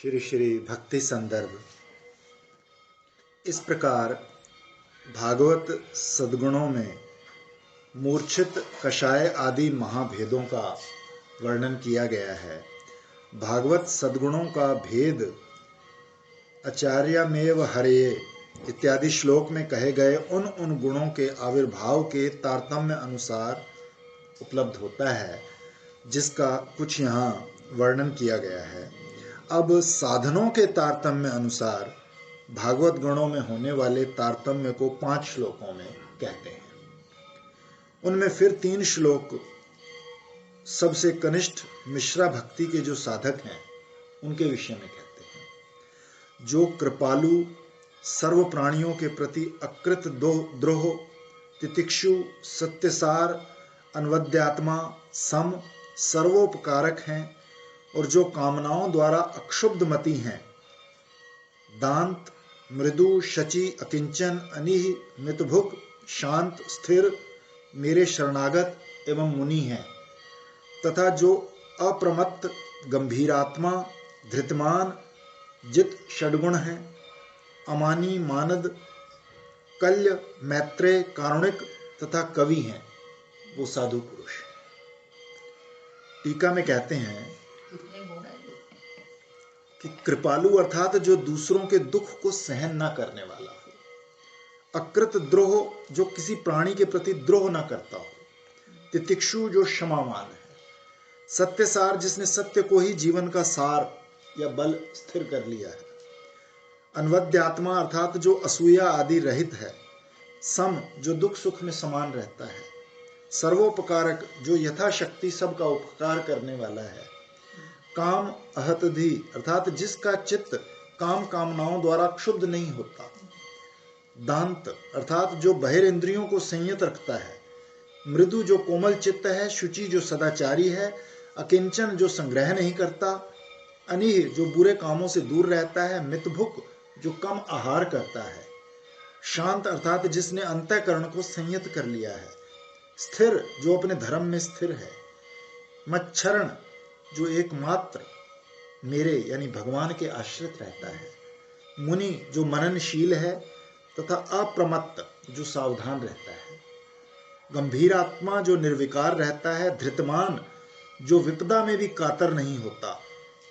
श्री श्री भक्ति संदर्भ। इस प्रकार भागवत सद्गुणों में मूर्छित कषाय आदि महाभेदों का वर्णन किया गया है। भागवत सद्गुणों का भेद आचार्यमेव हरेये इत्यादि श्लोक में कहे गए उन गुणों के आविर्भाव के तारतम्य अनुसार उपलब्ध होता है, जिसका कुछ यहाँ वर्णन किया गया है। अब साधनों के तारतम्य अनुसार भागवत गणों में होने वाले तारतम्य को 5 श्लोकों में कहते हैं। उनमें फिर 3 श्लोक सबसे कनिष्ठ मिश्रा भक्ति के जो साधक हैं उनके विषय में कहते हैं। जो कृपालु, सर्व प्राणियों के प्रति अकृत द्रोह, तितिक्षु, सत्यसार, अनवद्यात्मा, सम, सर्वोपकारक हैं और जो कामनाओं द्वारा अक्षुब्ध मति हैं, दांत, मृदु, शची, अकिंचन, अनिह, मितभुक, शांत, स्थिर, मेरे शरणागत एवं मुनि हैं, तथा जो अप्रमत्त, गंभीरात्मा, धृतमान, जित, षड्गुण हैं, अमानी, मानद, कल्य, मैत्रेय, कारुणिक तथा कवि हैं, वो साधु पुरुष। टीका में कहते हैं कि कृपालु अर्थात जो दूसरों के दुख को सहन न करने वाला हो, अकृत द्रोह जो किसी प्राणी के प्रति द्रोह न करता हो, तितिक्षु जो क्षमावान है, सत्यसार जिसने सत्य को ही जीवन का सार या बल स्थिर कर लिया है, अनवद्यात्मा अर्थात जो असूया आदि रहित है, सम जो दुख सुख में समान रहता है, सर्वोपकारक जो यथाशक्ति सबका उपकार करने वाला है, काम अहतधि अर्थात जिसका चित्त काम कामनाओं द्वारा क्षुब्ध नहीं होता, दांत अर्थात जो बहिरेंद्रियों को संयत रखता है, मृदु जो कोमल चित्त है, शुचि जो सदाचारी है, अकिंचन जो संग्रह नहीं करता, अनिह जो बुरे कामों से दूर रहता है, मितभुक जो कम आहार करता है, शांत अर्थात जिसने अंतःकरण को संयत कर लिया है, स्थिर जो अपने धर्म में स्थिर है, मच्छरण जो एकमात्र मेरे यानी भगवान के आश्रित रहता है, मुनि जो मननशील है तथा अप्रमत्त जो सावधान रहता है, गंभीर आत्मा जो निर्विकार रहता है, धृतमान जो विपदा में भी कातर नहीं होता,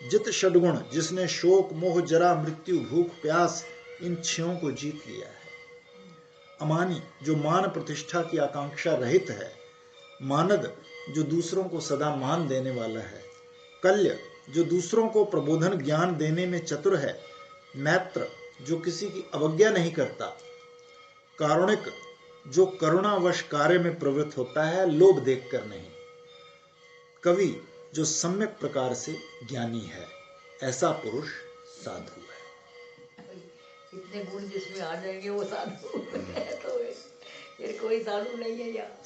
जित षड्गुण जिसने शोक, मोह, जरा, मृत्यु, भूख, प्यास इन 6 को जीत लिया है, अमानी जो मान प्रतिष्ठा की आकांक्षा रहित है, मानद जो दूसरों को सदा मान देने वाला है, कल्य जो दूसरों को प्रबोधन ज्ञान देने में चतुर है, मैत्र जो किसी की अवज्ञा नहीं करता, कारुणिक जो करुणावश कार्य में प्रवृत्त होता है, लोभ देखकर नहीं, कवि जो सम्यक प्रकार से ज्ञानी है, ऐसा पुरुष साधु है। इतने गुण जिसमें आ जाएंगे वो साधु है, तो फिर कोई साधु नहीं है यार,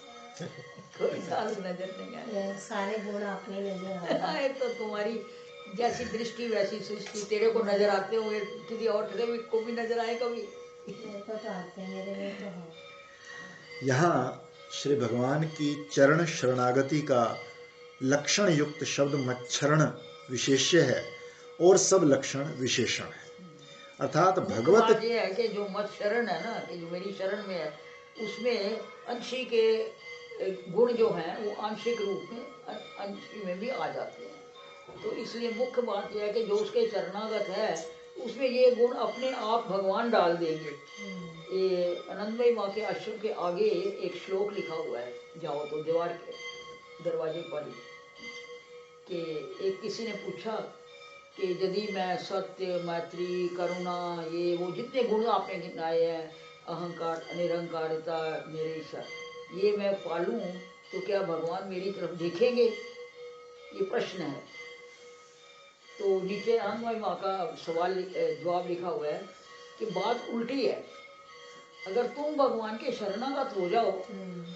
कोई साधु नजर नहीं आया। सारे गुण आपने नजर आए तो तुम्हारी जैसी दृष्टि वैसी सृष्टि, तेरे को नजर आते होंगे, किसी और को भी नजर आए कभी तो आते हैं, मेरे में तो है। यहाँ श्री भगवान की चरण शरणागति का लक्षण युक्त शब्द मच्छरण विशेष्य है और सब लक्षण विशेषण है। अर्थात भगवत ये है कि जो मत शरण है ना, कि जो मेरी शरण में है, उसमें अंशी के गुण जो हैं वो आंशिक रूप में अंशी में भी आ जाते हैं। तो इसलिए मुख्य बात यह है कि जो उसके चरणागत है उसमें ये गुण अपने आप भगवान डाल देंगे। ये आनंदमयी माँ के आश्रम के आगे एक श्लोक लिखा हुआ है, जाओ तो दीवार के दरवाजे पर, कि एक किसी ने पूछा कि यदि मैं सत्य, मैत्री, करुणा, ये वो जितने गुण आपने गिनाए हैं, अहंकार, निरंकारिता, निरीक्षा, ये मैं पालूं तो क्या भगवान मेरी तरफ देखेंगे? ये प्रश्न है। तो नीचे आनंदमयी माँ का सवाल जवाब लिखा हुआ है कि बात उल्टी है। अगर तुम भगवान के शरणागत हो जाओ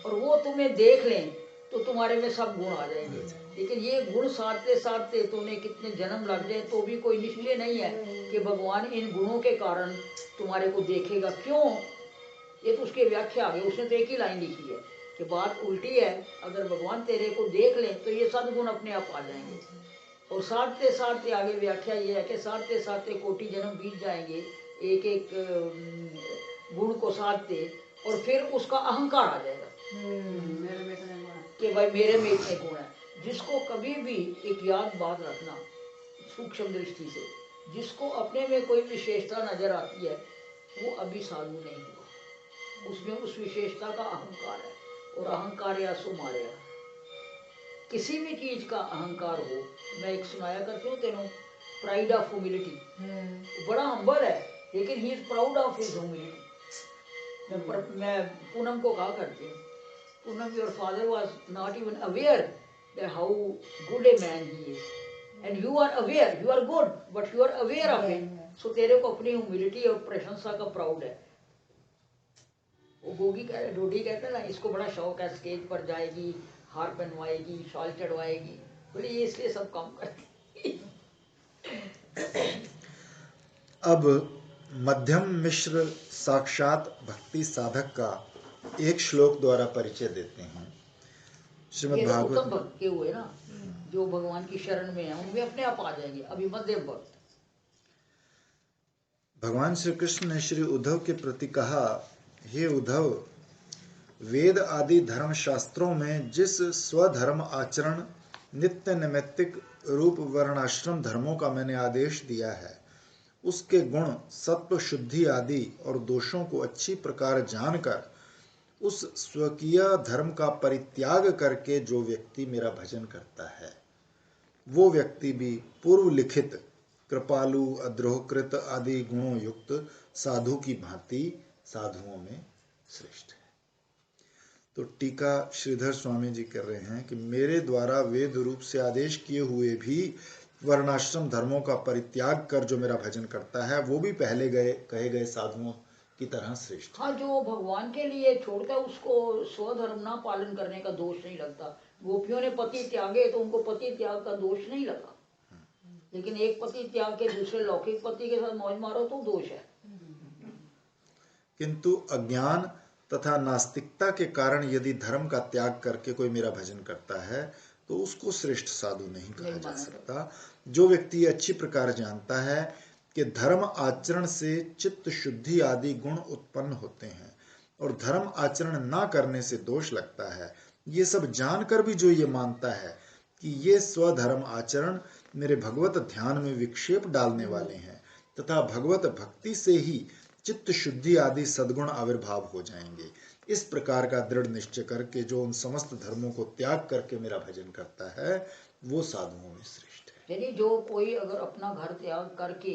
और वो तुम्हें देख लें तो तुम्हारे में सब गुण आ जाएंगे, लेकिन ये गुण साधते साधते तुम्हें कितने जन्म लग जाए तो भी कोई निश्चय नहीं है कि भगवान इन गुणों के कारण तुम्हारे को देखेगा। क्यों? ये तो उसकी व्याख्या आ गई, उसने तो एक ही लाइन लिखी है कि बात उल्टी है, अगर भगवान तेरे को देख लें तो ये सदगुण अपने आप आ जाएंगे। और साधते साधते आगे व्याख्या ये है कि साधते साधते कोटि जन्म बीत जाएंगे एक एक गुण को साधते, और फिर उसका अहंकार आ जाएगा कि भाई मेरे में इतने गुण है। जिसको कभी भी एक याद बात रखना सूक्ष्म दृष्टि से, जिसको अपने में कोई विशेषता नजर आती है वो अभी साधु नहीं हुआ, उसमें उस विशेषता का अहंकार है, और अहंकार या सो मारेगा। किसी भी चीज का अहंकार हो, मैं एक सुनाया करती हूँ तेनों, प्राइड ऑफ ह्यूमिलिटी, बड़ा हम्बल है लेकिन he is proud of his humility. मैं पूनम को कहा करती हूँ, Poonam your father was not even aware that how good a man he is, and you are aware, you are good but you are aware of it, so तेरे को अपनी humility और प्रशंसा का प्राउड है। वो गोगी डोडी कहते हैं ना, इसको बड़ा शौक है, स्टेज पर जाएगी, हार पहनवाएगी, शॉल चढ़वाएगी, बोले ये इसलिए सब काम करती। अब मध्यम मिश्र साक्षात भक्ति साधक का एक श्लोक द्वारा परिचय देते हैं। श्रीमद् उत्तम भागवत भक्त के हुए ना, जो भगवान की शरण में है उनमें अपने आप आ जाएंगे। अभी मध्यम भक्त, भगवान श्री कृष्ण ने श्री उद्धव के प्रति कहा, हे उद्धव, वेद आदि धर्म शास्त्रों में जिस स्वधर्म आचरण नित्य नैमित्तिक रूप वर्णाश्रम धर्मों का मैंने आदेश दिया है, उसके गुण सत्व शुद्धि आदि और दोषों को अच्छी प्रकार जानकर उस स्वकीय धर्म का परित्याग करके जो व्यक्ति मेरा भजन करता है, वो व्यक्ति भी पूर्व लिखित कृपालु अद्रोहकृत आदि गुणों युक्त साधु की भांति साधुओं में श्रेष्ठ है। तो टीका श्रीधर स्वामी जी कर रहे हैं कि मेरे द्वारा वेद रूप से आदेश किए हुए भी वर्णाश्रम धर्मों का परित्याग कर जो मेरा भजन करता है, वो भी पहले कहे गए साधुओं की तरह श्रेष्ठ। हाँ, जो भगवान के लिए छोड़ता है उसको स्वधर्म ना पालन करने का दोष नहीं लगता। गोपियों ने पति त्यागे तो उनको पति त्याग का दोष नहीं लगा, लेकिन एक पति त्याग के दूसरे लौकिक पति के साथ मौज मारो तो दोष है। किंतु अज्ञान तथा नास्तिकता के कारण यदि धर्म का त्याग करके कोई मेरा भजन करता है तो उसको श्रेष्ठ साधु नहीं कहा जा सकता। जो व्यक्ति अच्छी प्रकार जानता है कि धर्म आचरण से चित्त शुद्धि आदि गुण उत्पन्न होते हैं और धर्म आचरण ना करने से दोष लगता है, ये सब जानकर भी जो ये मानता है कि ये स्वधर्म आचरण मेरे भगवत ध्यान में विक्षेप डालने वाले हैं तथा भगवत भक्ति से ही चित्त शुद्धि आदि सद्गुण आविर्भाव हो जाएंगे, इस प्रकार का दृढ़ निश्चय करके जो उन समस्त धर्मों को त्याग करके मेरा भजन करता है वो साधुओं में श्रेष्ठ है। यानी जो कोई अगर अपना घर त्याग करके,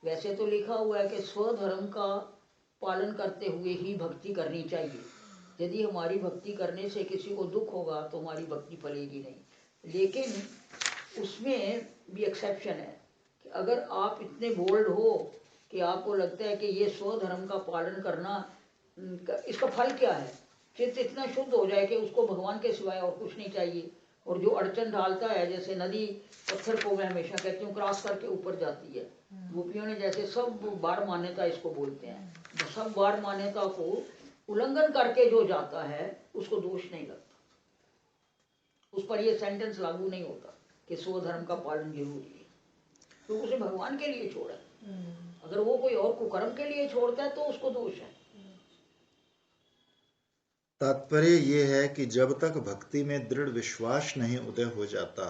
वैसे तो लिखा हुआ है कि स्वधर्म का पालन करते हुए ही भक्ति करनी चाहिए। यदि हमारी भक्ति करने से किसी को दुख होगा तो हमारी भक्ति फलेगी नहीं। लेकिन उसमें भी एक्सेप्शन है कि अगर आप इतने बोल्ड हो कि आपको लगता है कि ये स्वधर्म का पालन करना, इसका फल क्या है, चित्त इतना शुद्ध हो जाए कि उसको भगवान के सिवाय और कुछ नहीं चाहिए, और जो अड़चन डालता है, जैसे नदी पत्थर को मैं हमेशा कहती हूँ क्रॉस करके ऊपर जाती है, गोपियों ने जैसे सब बार मान्यता इसको बोलते हैं, सब बार मान्यता को उल्लंघन करके जो जाता है उसको दोष नहीं लगता, उस पर ये सेंटेंस लागू नहीं होता कि स्वधर्म का पालन जरूरी है, तो उसे भगवान के लिए छोड़ा। अगर वो कोई और कुकर्म के लिए छोड़ता है तो उसको दोष है। तात्पर्य ये है कि जब तक भक्ति में दृढ़ विश्वास नहीं उदय हो जाता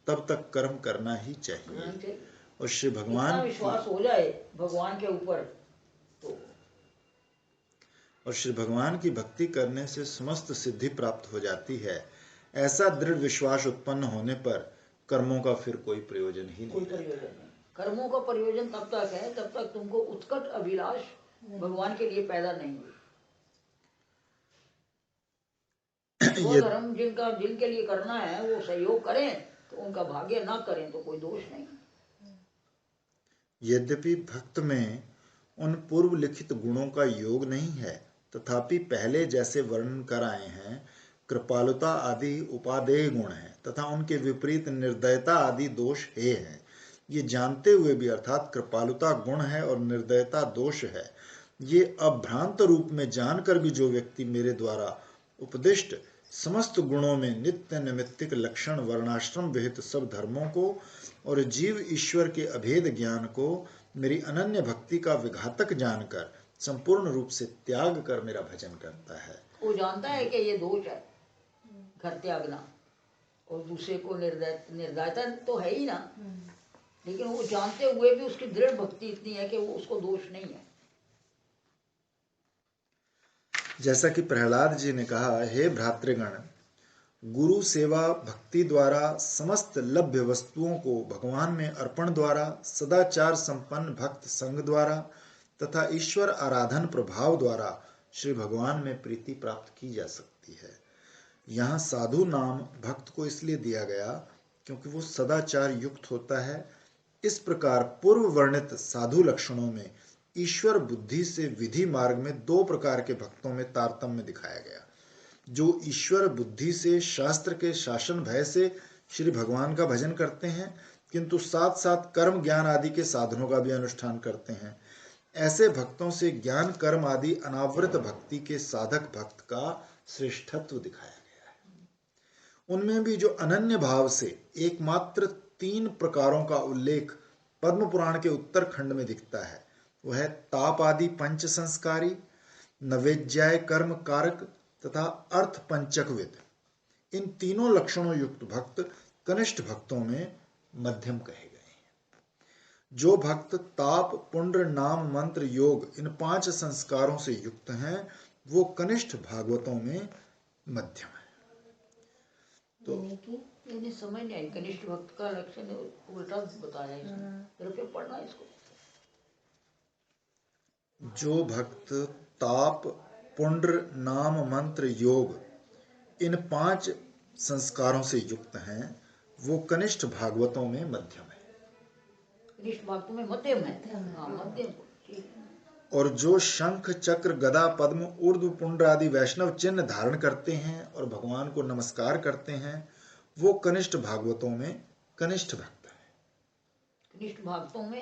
तब तक कर्म करना ही चाहिए। और श्री भगवान विश्वास हो जाए भगवान के ऊपर तो, और श्री भगवान की भक्ति करने से समस्त सिद्धि प्राप्त हो जाती है। ऐसा दृढ़ विश्वास उत्पन्न होने पर कर्मों का फिर कोई प्रयोजन ही नहीं। कोई प्रयोजन नहीं। कर्मों का प्रयोजन तब तक है तब तक तुमको उत्कट अभिलाष भगवान के लिए पैदा नहीं हुई। वो धर्म जिनके लिए करना है वो सहयोग करें तो उनका भाग्य, ना करें तो कोई दोष नहीं। यद्यपि भक्त में उन पूर्व लिखित गुणों का योग नहीं है, तथापि पहले जैसे वर्णन कर आए हैं कृपालुता आदि उपादेय गुण हैं तथा उनके विपरीत निर्दयता आदि दोष हे हैं। ये जानते हुए भी, अर्थात कृपालुता गुण है और निर्दयता दोष है, ये अभ्रांत रूप में जानकर भी जो व्यक्ति मेरे द्वारा उपदिष्ट समस्त गुणों में नित्य नैमित्तिक लक्षण वर्णाश्रम विहित सब धर्मों को और जीव ईश्वर के अभेद ज्ञान को मेरी अनन्य भक्ति का विघातक जानकर संपूर्ण रूप से त्याग कर मेरा भजन करता है। वो जानता है कि ये दोष है घर त्यागना, और दूसरे को निर्दयता तो है ही ना, लेकिन वो जानते हुए भी उसकी दृढ़ भक्ति इतनी है कि वो उसको दोष नहीं है। जैसा कि प्रहलाद जी ने कहा, हे भ्रातृगण, गुरु सेवा भक्ति द्वारा समस्त लभ्य वस्तुओं को भगवान में अर्पण द्वारा, सदाचार संपन्न भक्त संग द्वारा तथा ईश्वर आराधन प्रभाव द्वारा श्री भगवान में प्रीति प्राप्त की जा सकती है। यहाँ साधु नाम भक्त को इसलिए दिया गया क्योंकि वो सदाचार युक्त होता है। इस प्रकार पूर्व वर्णित साधु लक्षणों में ईश्वर बुद्धि से विधि मार्ग में दो प्रकार के भक्तों में तारतम्य दिखाया गया। जो ईश्वर बुद्धि से शास्त्र के शासन भय से श्री भगवान का भजन करते हैं, किंतु साथ साथ कर्म ज्ञान आदि के साधनों का भी अनुष्ठान करते हैं, ऐसे भक्तों से ज्ञान कर्म आदि अनावृत भक्ति के साधक भक्त का श्रेष्ठत्व दिखाया गया है। उनमें भी जो अनन्य भाव से एकमात्र 3 प्रकारों का उल्लेख पद्म पुराण के उत्तर खंड में दिखता है, वह है ताप आदि पंच संस्कारी, नवेज्याय कर्म कारक तथा अर्थ पंचकविद। इन तीनों लक्षणों युक्त भक्त कनिष्ठ भक्तों में मध्यम कहे गए हैं। जो भक्त ताप पुण्य नाम मंत्र योग इन 5 संस्कारों से युक्त हैं, वो कनिष्ठ भागवतों में मध्यम है। तो मैंने समझ नहीं आई, कनिष्ठ भक्त का लक्षण उल्टा बताया इसमें, फिर पढ़ना इसको। जो भक्त ताप पुण्य नाम मंत्र योग इन 5 संस्कारों से युक्त हैं, वो कनिष्ठ भागवतों में मध्यम है। कनिष्ठ भक्तों में मध्यम है। हाँ, मध्यम, ठीक है। और जो शंख चक्र गदा पद्म ऊर्ध्व पुण्य आदि वैष्णव चिन्ह धारण करते हैं और भगवान को नमस्कार करते हैं, वो कनिष्ठ भागवतों में कनिष्ठ भक्त है। कनिष्ठ भक्तों में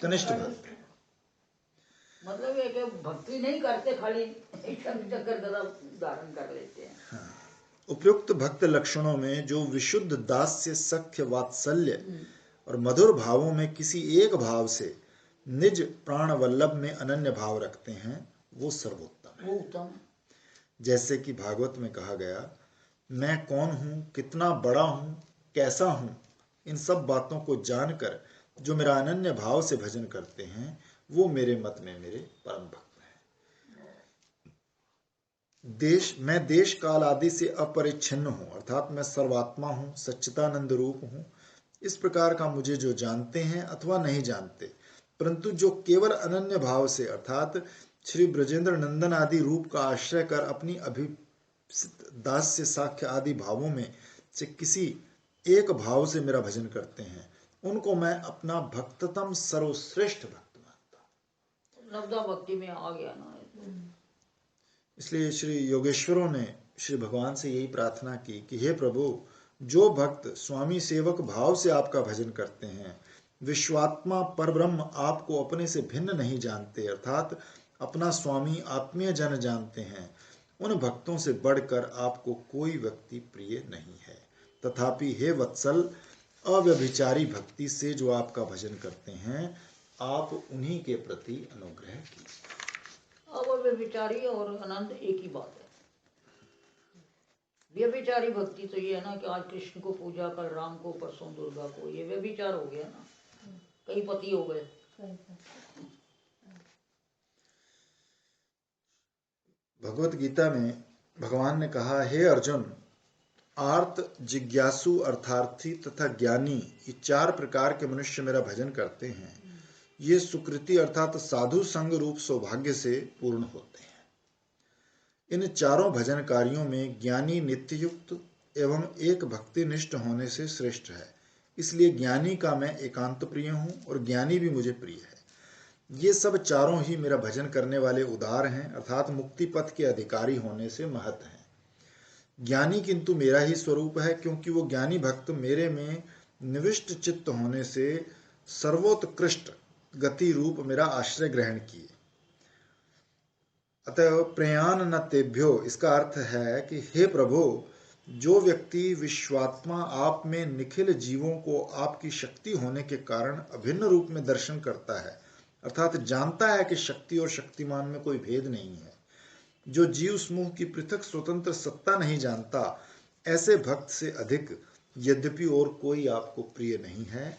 कनिष्ठ भक्त मतलब ये कि भक्ति नहीं करते, खाली शंख चक्र गदा धारण कर लेते हैं। हाँ। उपयुक्त भक्त लक्षणों में जो विशुद्ध दास्य सख्य वात्सल्य और मधुर भावों में किसी एक भाव से निज प्राण वल्लभ में अनन्य भाव रखते हैं, वो सर्वोत्तम है। वो उत्तम। जैसे कि भागवत में कहा गया, मैं कौन हूं, कितना बड़ा हूं, कैसा हूं, इन सब बातों को जानकर जो मेरा अनन्य भाव से भजन करते हैं, वो मेरे मत में मेरे परम भक्त हैं। मैं देश काल आदि से अपरिच्छिन्न हूं, अर्थात मैं सर्वात्मा हूं, सच्चिदानंद रूप हूं। इस प्रकार का मुझे जो जानते हैं अथवा नहीं जानते, परंतु जो केवल अनन्य भाव से अर्थात श्री ब्रजेंद्र नंदन आदि रूप का आश्रय कर अपनी अभिप्सित दास्य साख्य आदि भावों में से किसी एक भाव से मेरा भजन करते हैं, उनको मैं अपना भक्ततम सर्वश्रेष्ठ भक्त मानता हूं। नवदा भक्ति में आ गया ना। इसलिए श्री योगेश्वरों ने श्री भगवान से यही प्रार्थना की कि हे प्रभु, जो भक्त स्वामी सेवक भाव से आपका भजन करते हैं, विश्वात्मा परब्रह्म आपको अपने से भिन्न नहीं जानते, अर्थात अपना स्वामी आत्मीय जन जानते हैं, उन भक्तों से बढ़कर आपको कोई व्यक्ति प्रिय नहीं है। तथापि हे वत्सल, अव्यभिचारी भक्ति से जो आपका भजन करते हैं, आप उन्हीं के प्रति अनुग्रह कीजिए। अब व्यभिचारी और अनंत एक ही बात है। व्यभिचारी भक्ति तो ये है ना कि आज कृष्ण को पूजा, कल राम को, परसों दुर्गा को, ये व्यभिचार हो गया ना, कई पति हो गए। भगवत गीता में भगवान ने कहा, हे अर्जुन, आर्त, जिज्ञासु, अर्थार्थी तथा ज्ञानी, ये 4 प्रकार के मनुष्य मेरा भजन करते हैं। ये सुकृति अर्थात साधु संग रूप सौभाग्य से पूर्ण होते हैं। इन चारों भजनकारियों में ज्ञानी नित्ययुक्त एवं एक भक्तिनिष्ठ होने से श्रेष्ठ है। इसलिए ज्ञानी का मैं एकांत प्रिय हूँ और ज्ञानी भी मुझे प्रिय है। ये सब चारों ही मेरा भजन करने वाले उदार हैं, अर्थात मुक्ति पथ के अधिकारी होने से महत हैं। ज्ञानी किंतु मेरा ही स्वरूप है, क्योंकि वो ज्ञानी भक्त मेरे में निविष्ट चित्त होने से सर्वोत्कृष्ट गति रूप मेरा आश्रय ग्रहण किए। अतः प्रयान न तेभ्यो, इसका अर्थ है कि हे प्रभु, जो व्यक्ति विश्वात्मा आप में निखिल जीवों को आपकी शक्ति होने के कारण अभिन्न रूप में दर्शन करता है, अर्थात जानता है कि शक्ति और शक्तिमान में कोई भेद नहीं है, जो जीव समूह की पृथक स्वतंत्र सत्ता नहीं जानता, ऐसे भक्त से अधिक यद्यपि और कोई आपको प्रिय नहीं है,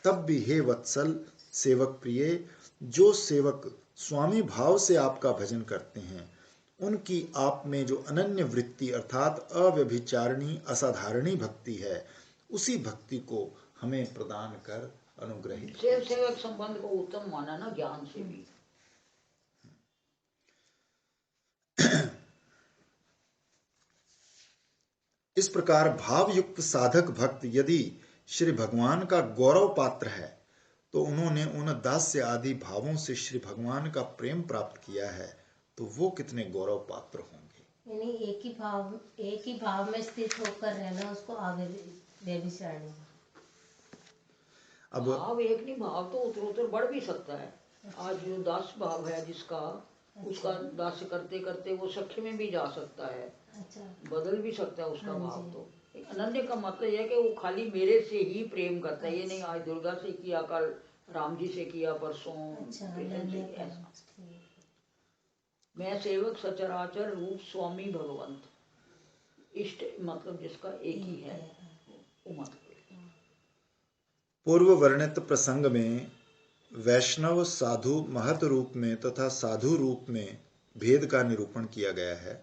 तब भी हे वत्सल सेवक प्रिय, जो सेवक स्वामी भाव से आपका भजन करते हैं, उनकी आप में जो अनन्य वृत्ति अर्थात अव्यभिचारिणी असाधारणी भक्ति है, उसी भक्ति को हमें प्रदान कर अनुग्रहित सेव सेवक संबंध को उत्तम माना ना ज्ञान से भी। इस प्रकार भावयुक्त साधक भक्त यदि श्री भगवान का गौरव पात्र है, तो उन्होंने उन दास्य आदि भावों से श्री भगवान का प्रेम प्राप्त किया है, तो वो कितने गौरव पात्र होंगे। यानी एक ही भाव में स्थित होकर रहना, उसको आगे व्यभिचारिणी। अब भाव एक नहीं, भाव तो उत्तरोत्तर बढ़ भी सकता है। आज जो दास भाव है जिसका, उसका दास करते करते वो सख्य में भी जा सकता है, अच्छा, बदल भी सकता है उसका हाँ भाव। जी। तो एक अनन्य का मतलब यह है कि वो खाली मेरे से ही प्रेम करता है, ये नहीं आज दुर्गा से किया, कल राम जी से किया, परसों अच्छा, कृष्ण से, अनन्य ऐसा। ठीक। मैं सेवक सचराचर रूप स्वामी भगवंत, इष्ट मतलब जिसका एक ही है, वो मतलब। पूर्व वर्णित प्रसंग में वैष्णव साधु महत रूप में तथा साधु रूप में भेद का निरूपण किया गया है।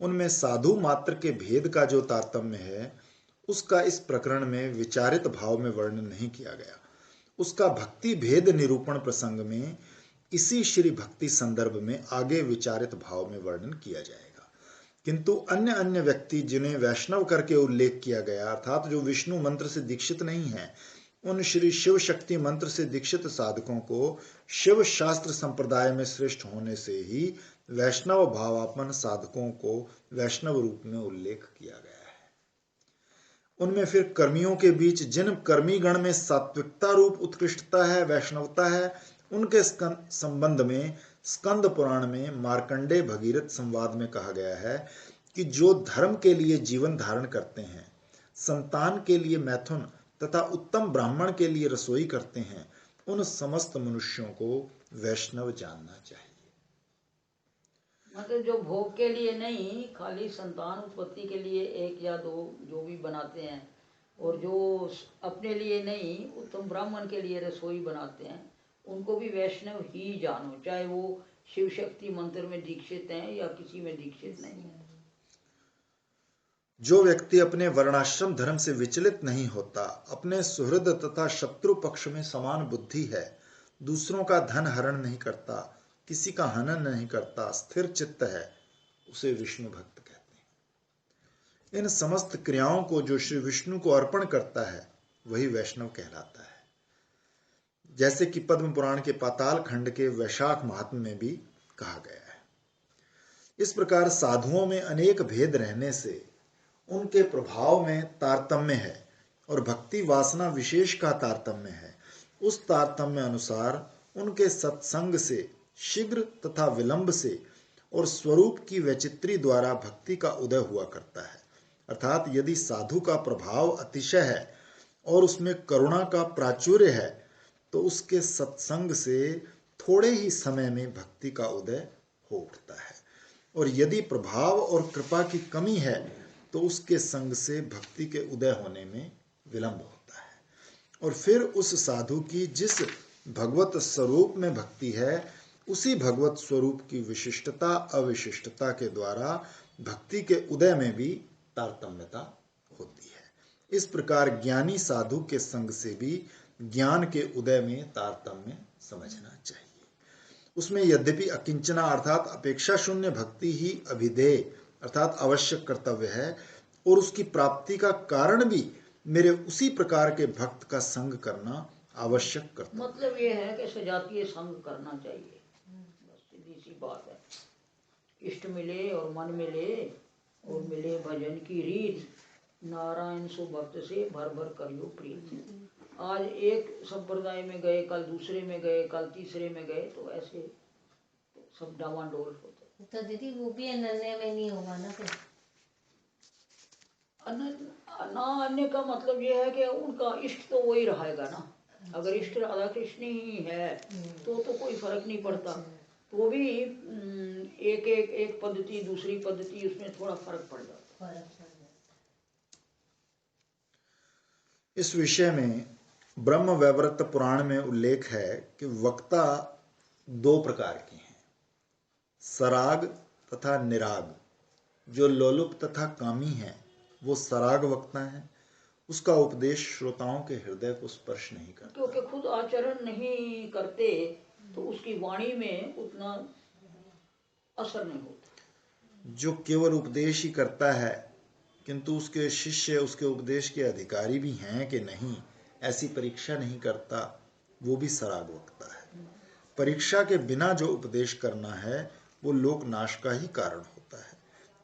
उनमें साधु मात्र के भेद का जो तारतम्य है, उसका इस प्रकरण में विचारित भाव में वर्णन नहीं किया गया। उसका भक्ति भेद निरूपण प्रसंग में इसी श्री भक्ति संदर्भ में आगे विचारित भाव में वर्णन किया जाएगा। किंतु अन्य अन्य व्यक्ति जिन्हें वैष्णव करके उल्लेख किया गया, अर्थात जो विष्णु मंत्र से दीक्षित नहीं है, उन श्री शिव शक्ति मंत्र से दीक्षित साधकों को शिव शास्त्र संप्रदाय में श्रेष्ठ होने से ही वैष्णव भावात्मन साधकों को वैष्णव रूप में उल्लेख किया गया है। उनमें फिर कर्मियों के बीच जिन कर्मी गण में सात्विकता रूप उत्कृष्टता है, वैष्णवता है, उनके संबंध में स्कंद पुराण में मार्कंडे भगीरथ संवाद में कहा गया है कि जो धर्म के लिए जीवन धारण करते हैं, संतान के लिए मैथुन तथा उत्तम ब्राह्मण के लिए रसोई करते हैं, उन समस्त मनुष्यों को वैष्णव जानना चाहिए। मतलब जो भोग के लिए नहीं, खाली संतान उत्पत्ति के लिए एक या दो जो भी बनाते हैं, और जो अपने लिए नहीं, उत्तम ब्राह्मण के लिए रसोई बनाते हैं, उनको भी वैष्णव ही जानो, चाहे वो शिव शक्ति मंत्र में दीक्षित हैं या किसी में दीक्षित नहीं है। जो व्यक्ति अपने वर्णाश्रम धर्म से विचलित नहीं होता, अपने सुहृद तथा शत्रु पक्ष में समान बुद्धि है, दूसरों का धन हरण नहीं करता, किसी का हनन नहीं करता, स्थिर चित्त है, उसे विष्णु भक्त कहते हैं। इन समस्त क्रियाओं को जो श्री विष्णु को अर्पण करता है, वही वैष्णव कहलाता है। जैसे कि पद्म पुराण के पाताल खंड के वैशाख महात्म्य में भी कहा गया है। इस प्रकार साधुओं में अनेक भेद रहने से उनके प्रभाव में तारतम्य है और भक्ति वासना विशेष का तारतम्य है। उस तारतम्य अनुसार उनके सत्संग से शीघ्र तथा विलंब से और स्वरूप की वैचित्री द्वारा भक्ति का उदय हुआ करता है। अर्थात यदि साधु का प्रभाव अतिशय है और उसमें करुणा का प्राचुर्य है, तो उसके सत्संग से थोड़े ही समय में भक्ति का उदय हो उठता है, और यदि प्रभाव और कृपा की कमी है, तो उसके संग से भक्ति के उदय होने में विलंब होता है। और फिर उस साधु की जिस भगवत स्वरूप में भक्ति है, उसी भगवत स्वरूप की विशिष्टता अविशिष्टता के द्वारा भक्ति के उदय में भी तारतम्यता होती है। इस प्रकार ज्ञानी साधु के संग से भी ज्ञान के उदय में तारतम्य समझना चाहिए। उसमें यद्यपि अकिंचना अर्थात अपेक्षा शून्य भक्ति ही अभिधेय अर्थात आवश्यक कर्तव्य है, और उसकी प्राप्ति का कारण भी मेरे उसी प्रकार के भक्त का संग करना आवश्यक कर्तव्य। मतलब ये है कि सजातीय संग करना चाहिए, बस सीधी सी बात है। इष्ट मिले और मन मिले और मिले भजन की रीत, नारायण सो भक्त से भर भर करियो प्रीत। आज एक संप्रदाय में गए, कल दूसरे में गए, कल तीसरे में गए, तो ऐसे सब डावाडोल होते। तो दीदी वो भी अनन्य में नहीं होगा ना फिर। ना अन्य का मतलब ये है कि उनका इष्ट तो वही रहेगा ना। अगर इष्ट राधा कृष्ण ही है तो कोई फर्क नहीं पड़ता। तो भी एक एक एक पद्धति दूसरी पद्धति उसमें थोड़ा फर्क पड़ जाता। इस विषय में ब्रह्म वैवर्त पुराण में उल्लेख है कि वक्ता दो प्रकार के हैं, सराग तथा निराग। जो लोलुप तथा कामी है वो सराग वक्ता है, उसका उपदेश श्रोताओं के हृदय को स्पर्श नहीं करता, क्योंकि खुद आचरण नहीं करते तो उसकी वाणी में उतना असर नहीं होता। जो केवल उपदेश ही करता है किंतु उसके शिष्य उसके उपदेश के अधिकारी भी हैं कि नहीं ऐसी परीक्षा नहीं करता, वो भी सराग वक्ता है। परीक्षा के बिना जो उपदेश करना है वो लोक नाश का ही कारण होता है।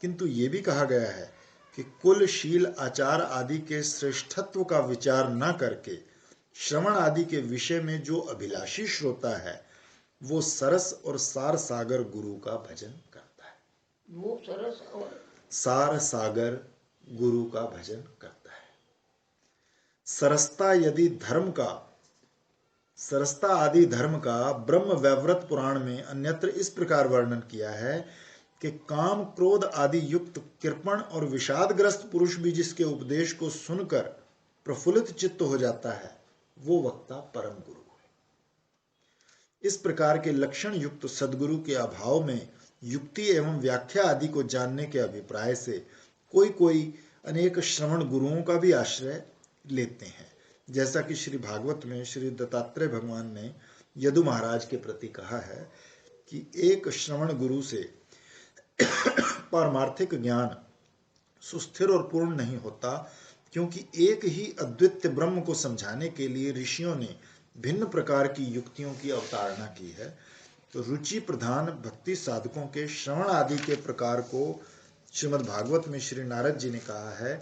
किंतु ये भी कहा गया है कि कुल शील आचार आदि के श्रेष्ठत्व का विचार न करके श्रवण आदि के विषय में जो अभिलाषी श्रोता है वो सरस और सार सागर गुरु का भजन करता है। वो सरस और सार सागर गुरु का भजन करता है। सरसता आदि धर्म का ब्रह्म वैवर्त पुराण में अन्यत्र इस प्रकार वर्णन किया है कि काम क्रोध आदि युक्त कृपण और विषादग्रस्त पुरुष भी जिसके उपदेश को सुनकर प्रफुल्लित चित्त हो जाता है वो वक्ता परम गुरु है। इस प्रकार के लक्षण युक्त सद्गुरु के अभाव में युक्ति एवं व्याख्या आदि को जानने के अभिप्राय से कोई कोई अनेक श्रवण गुरुओं का भी आश्रय लेते हैं, जैसा कि श्री भागवत में श्री दत्तात्रेय भगवान ने यदु महाराज के प्रति कहा है कि एक श्रवण गुरु से पारमार्थिक ज्ञान सुस्थिर और पूर्ण नहीं होता, क्योंकि एक ही अद्वितीय ब्रह्म को समझाने के लिए ऋषियों ने भिन्न प्रकार की युक्तियों की अवतारणा की है। तो रुचि प्रधान भक्ति साधकों के श्रवण आदि के प्रकार को श्रीमद् भागवत में श्री नारद जी ने कहा है,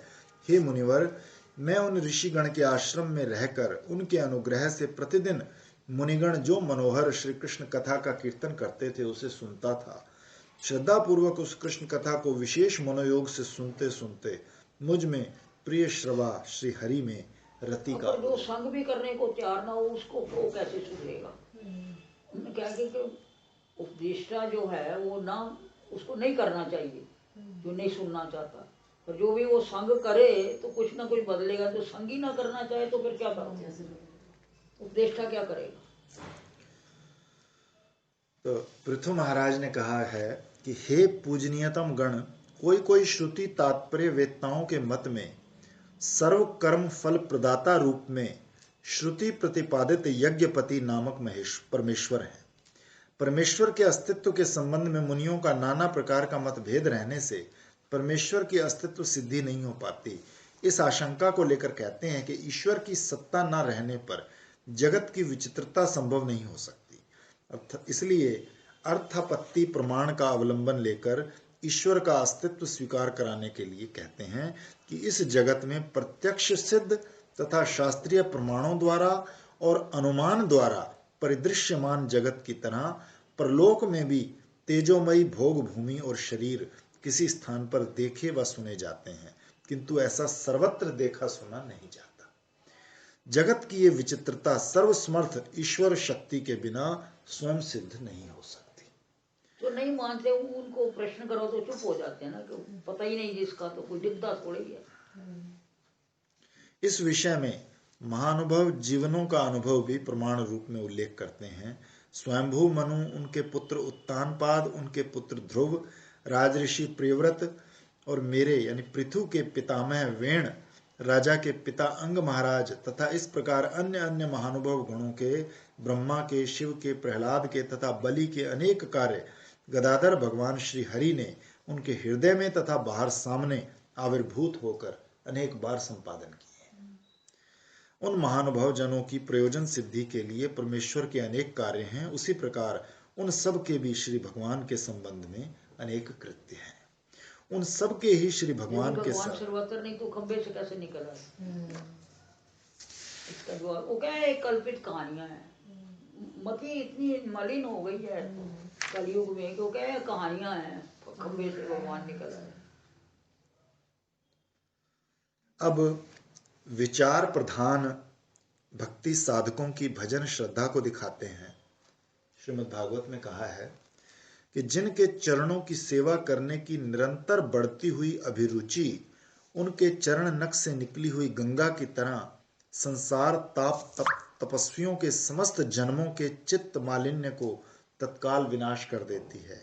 हे मुनिवर, मैं उन ऋषिगण के आश्रम में रहकर उनके अनुग्रह से प्रतिदिन मुनिगण जो मनोहर श्री कृष्ण कथा का कीर्तन करते थे उसे सुनता था। श्रद्धा पूर्वक उस कृष्ण कथा को विशेष मनोयोग से सुनते सुनते मुझ में प्रिय श्रवा श्री हरि में रति का जो संग भी करने को तैयार ना हो उसको वो कैसे सुधरेगा। क्या कि उपदेष्टा जो है वो ना उसको नहीं करना चाहिए जो नहीं सुनना चाहता, पर जो भी वो संग करे तो कुछ ना कुछ बदलेगा। तो संग ही ना करना चाहे तो फिर क्या करोगे, उपदेष्टा क्या करेगा। तो पृथु महाराज ने कहा है कि हे पूजनीयतम गण, कोई कोई श्रुति तात्पर्य वेत्ताओं के मत में सर्व कर्म फल प्रदाता रूप में श्रुति प्रतिपादित यज्ञपति नामक परमेश्वर है। परमेश्वर के अस्तित्व के संबंध में मुनियों का नाना प्रकार का मतभेद रहने से परमेश्वर की अस्तित्व सिद्धि नहीं हो पाती। इस आशंका को लेकर कहते हैं कि ईश्वर की सत्ता न रहने पर जगत की विचित्रता संभव नहीं हो सकती। इसलिए अर्थापत्ति प्रमाण का अवलंबन लेकर ईश्वर का अस्तित्व स्वीकार कराने के लिए कहते हैं कि इस जगत में प्रत्यक्ष सिद्ध तथा शास्त्रीय प्रमाणों द्वारा और अनुमान द्वारा परिदृश्यमान जगत की तरह परलोक में भी तेजोमयी भोग भूमि और शरीर किसी स्थान पर देखे व सुने जाते हैं, किंतु ऐसा सर्वत्र देखा सुना नहीं जाता। जगत की ये विचित्रता सर्वसमर्थ ईश्वर शक्ति के बिना स्वयं सिद्ध नहीं हो सकती। तो नहीं मानते उनको प्रश्न करो तो चुप हो जाते हैं ना, कि पता ही नहीं जिसका तो कोई दिखता थोड़ी है। इस विषय में महानुभव जीवनों का अनुभव भी प्रमाण रूप में उल्लेख करते हैं। स्वयंभू मनु, उनके पुत्र उत्तानपाद, उनके पुत्र ध्रुव, राजऋषि प्रियव्रत और मेरे यानी पृथु के पितामह वेण, राजा के पिता अंग महाराज तथा इस प्रकार अन्य अन्य महानुभव गुणों के, ब्रह्मा के, शिव के, प्रहलाद के तथा बलि के अनेक कार्य गदाधर भगवान श्री हरि ने उनके हृदय में तथा बाहर सामने आविर्भूत होकर अनेक बार संपादन किए। उन महानुभाव जनों की प्रयोजन सिद्धि के लिए परमेश्वर के अनेक कार्य हैं, उसी प्रकार उन सब के भी श्री भगवान के संबंध में अनेक कृत्य हैं। उन सब के ही श्री भगवान के साथ सर्वत्र नहीं तो खंबे से कैसे निकला इसका जवाब वो क्या है, कल्पित कहानियां हैं। मति इतनी मलिन हो गई है कलयुग में, क्योंकि कहानियां हैं, खंबे से भगवान निकल आए। अब विचार प्रधान भक्ति साधकों की भजन श्रद्धा को दिखाते हैं। श्रीमद् भागवत में कहा है कि जिनके चरणों की सेवा करने की निरंतर बढ़ती हुई अभिरुचि उनके चरण नख से निकली हुई गंगा की तरह संसार तपस्वियों के समस्त जन्मों के चित्त मालिन्य को तत्काल विनाश कर देती है,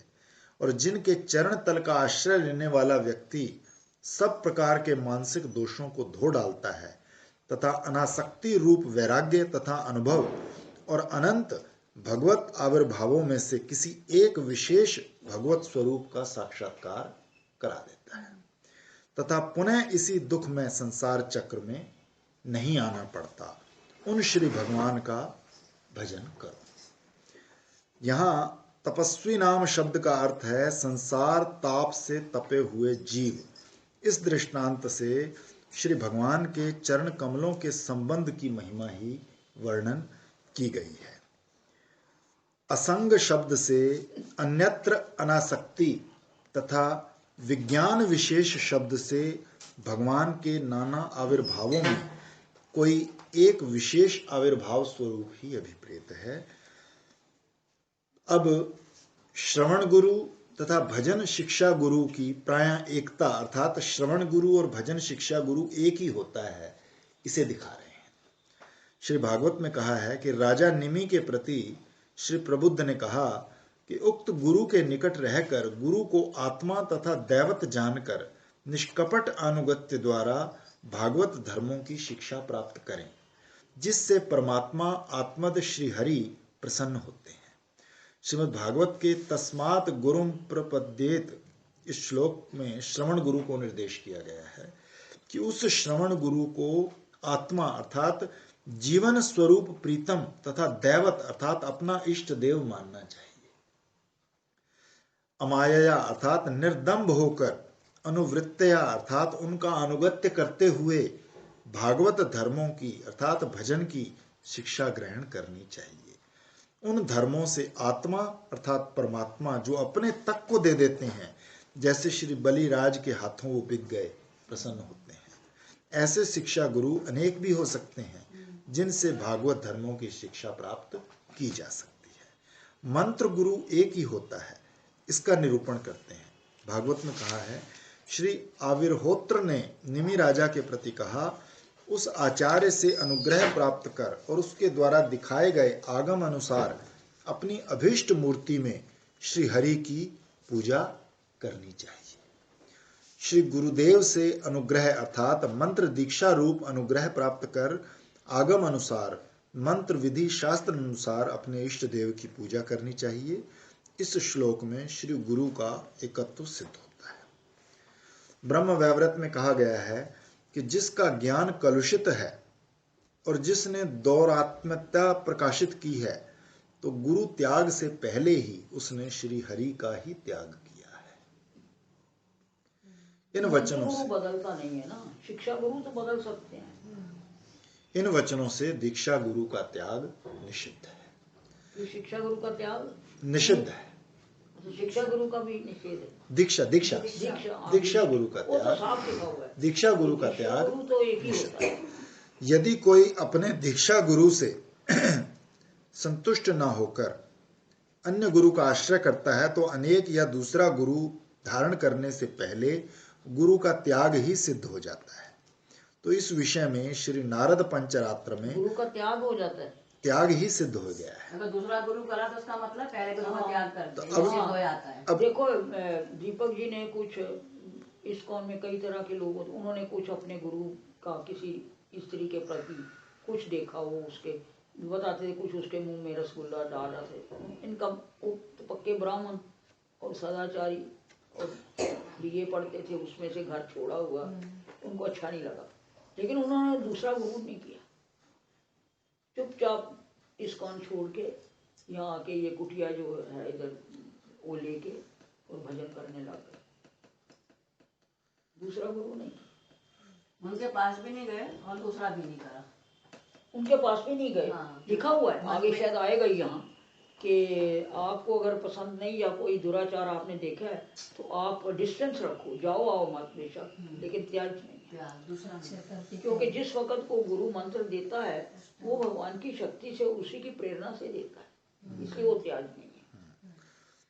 और जिनके चरण तल का आश्रय लेने वाला व्यक्ति सब प्रकार के मानसिक दोषों को धो डालता है तथा अनासक्ति रूप वैराग्य तथा अनुभव और अनंत भगवत आविर्भावों में से किसी एक विशेष भगवत स्वरूप का साक्षात्कार करा देता है तथा पुनः इसी दुख में संसार चक्र में नहीं आना पड़ता। उन श्री भगवान का भजन करो। यहाँ तपस्वी नाम शब्द का अर्थ है संसार ताप से तपे हुए जीव। इस दृष्टांत से श्री भगवान के चरण कमलों के संबंध की महिमा ही वर्णन की गई है। असंग शब्द से अन्यत्र अनासक्ति तथा विज्ञान विशेष शब्द से भगवान के नाना आविर्भावों में कोई एक विशेष आविर्भाव स्वरूप ही अभिप्रेत है। अब श्रवण गुरु तथा भजन शिक्षा गुरु की प्रायः एकता, अर्थात श्रवण गुरु और भजन शिक्षा गुरु एक ही होता है, इसे दिखा रहे हैं। श्री भागवत में कहा है कि राजा निमि के प्रति श्री प्रबुद्ध ने कहा कि उक्त गुरु के निकट रहकर गुरु को आत्मा तथा दैवत जानकर निष्कपट अनुगत्य द्वारा भागवत धर्मों की शिक्षा प्राप्त करें, जिससे परमात्मा आत्मद श्री हरि प्रसन्न होते हैं। श्रीमद् भागवत के तस्मात् गुरुम प्रपद्येत इस श्लोक में श्रवण गुरु को निर्देश किया गया है कि उस श्रवण गुरु को आत्मा अर्थात जीवन स्वरूप प्रीतम तथा दैवत अर्थात अपना इष्ट देव मानना चाहिए। अमायया अर्थात निर्दम्भ होकर, अनुवृत्तया अर्थात उनका अनुगत्य करते हुए भागवत धर्मों की अर्थात भजन की शिक्षा ग्रहण करनी चाहिए। उन धर्मों से आत्मा अर्थात परमात्मा जो अपने तक को दे देते हैं, जैसे श्री बलिराज के हाथों वो बिक गए, प्रसन्न होते हैं। ऐसे शिक्षा गुरु अनेक भी हो सकते हैं जिनसे भागवत धर्मों की शिक्षा प्राप्त की जा सकती है। मंत्र गुरु एक ही होता है, इसका निरूपण करते हैं। भागवत में कहा है, श्री आविर्होत्र ने निमि राजा के प्रति कहा, उस आचार्य से अनुग्रह प्राप्त कर और उसके द्वारा दिखाए गए आगम अनुसार अपनी अभीष्ट मूर्ति में श्री हरि की पूजा करनी चाहिए। श्री गुरुदेव से अनुग्रह अर्थात मंत्र दीक्षा रूप अनुग्रह प्राप्त कर आगम अनुसार मंत्र विधि शास्त्र अनुसार अपने इष्ट देव की पूजा करनी चाहिए। इस श्लोक में श्री गुरु का एकत्व सिद्ध होता है। ब्रह्म वैवर्त में कहा गया है कि जिसका ज्ञान कलुषित है और जिसने दौरात्मकता प्रकाशित की है, तो गुरु त्याग से पहले ही उसने श्री हरि का ही त्याग किया है। इन वचनों से बदलता नहीं है ना, शिक्षा गुरु तो बदल सकते हैं। इन वचनों से दीक्षा गुरु का त्याग निषिद्ध है। शिक्षा गुरु का त्याग निषिद्ध है। शिक्षा गुरु का भी निषेध है। दीक्षा दीक्षा दीक्षा गुरु का त्याग, दीक्षा गुरु का त्याग तो एक ही होता है। यदि कोई अपने दीक्षा गुरु से संतुष्ट न होकर अन्य गुरु का आश्रय करता है, तो अनेक या दूसरा गुरु धारण करने से पहले गुरु का त्याग ही सिद्ध हो जाता है। तो इस विषय में श्री नारद पंचरात्र में गुरु का त्याग हो जाता है, त्याग ही सिद्ध हो गया है। अगर दूसरा गुरु करा तो उसका मतलब पहले गुरु का त्याग कर दिया, तो सिद्ध हो जाता है। अब देखो दीपक जी ने कुछ इस्कॉन में कई तरह के लोग होते, उन्होंने कुछ अपने गुरु का किसी स्त्री के प्रति कुछ देखा हो, उसके बताते थे, कुछ उसके मुंह में रसगुल्ला डाला थे। इनका तो पक्के ब्राह्मण और सदाचारी और बीए पढ़ते थे, उसमें से घर छोड़ा हुआ, उनको अच्छा नहीं लगा, लेकिन उन्होंने दूसरा गुरु नहीं किया। चुपचाप इस्कॉन छोड़ के यहाँ आके ये कुटिया जो है इधर वो लेके और भजन करने लग गए। दूसरा गुरु नहीं, उनके पास भी नहीं गए और दूसरा भी नहीं करा। उनके पास भी नहीं गए। हाँ। लिखा हुआ है, आगे शायद आएगा ही यहाँ कि आपको अगर पसंद नहीं या कोई दुराचार आपने देखा है तो आप डिस्टेंस रखो, जाओ आओ मत बेशक, लेकिन त्याग नहीं। त्याग दूसरा नहीं। क्योंकि जिस वक्त को गुरु मंत्र देता है वो भगवान की शक्ति से, उसी की प्रेरणा से देता है, इसलिए वो त्याग नहीं है।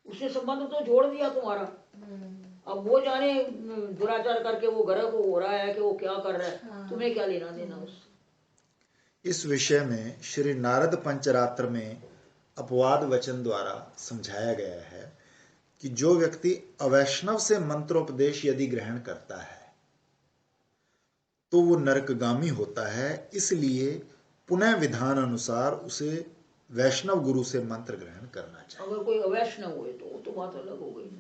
उसने संबंध तो जोड़ दिया तुम्हारा, अब वो जाने दुराचार करके वो गर्क हो रहा है कि वो क्या कर रहा है, तुम्हें क्या लेना देना उससे। इस विषय में श्री नारद पंचरात्र में अपवाद वचन द्वारा समझाया गया है कि जो व्यक्ति अवैष्णव से मंत्रोपदेश यदि ग्रहण करता है तो वो नरकगामी होता है, इसलिए पुनः विधान अनुसार उसे वैष्णव गुरु से मंत्र ग्रहण करना चाहिए। अगर कोई अवैष्णव हुए तो वो तो बात अलग हो गई।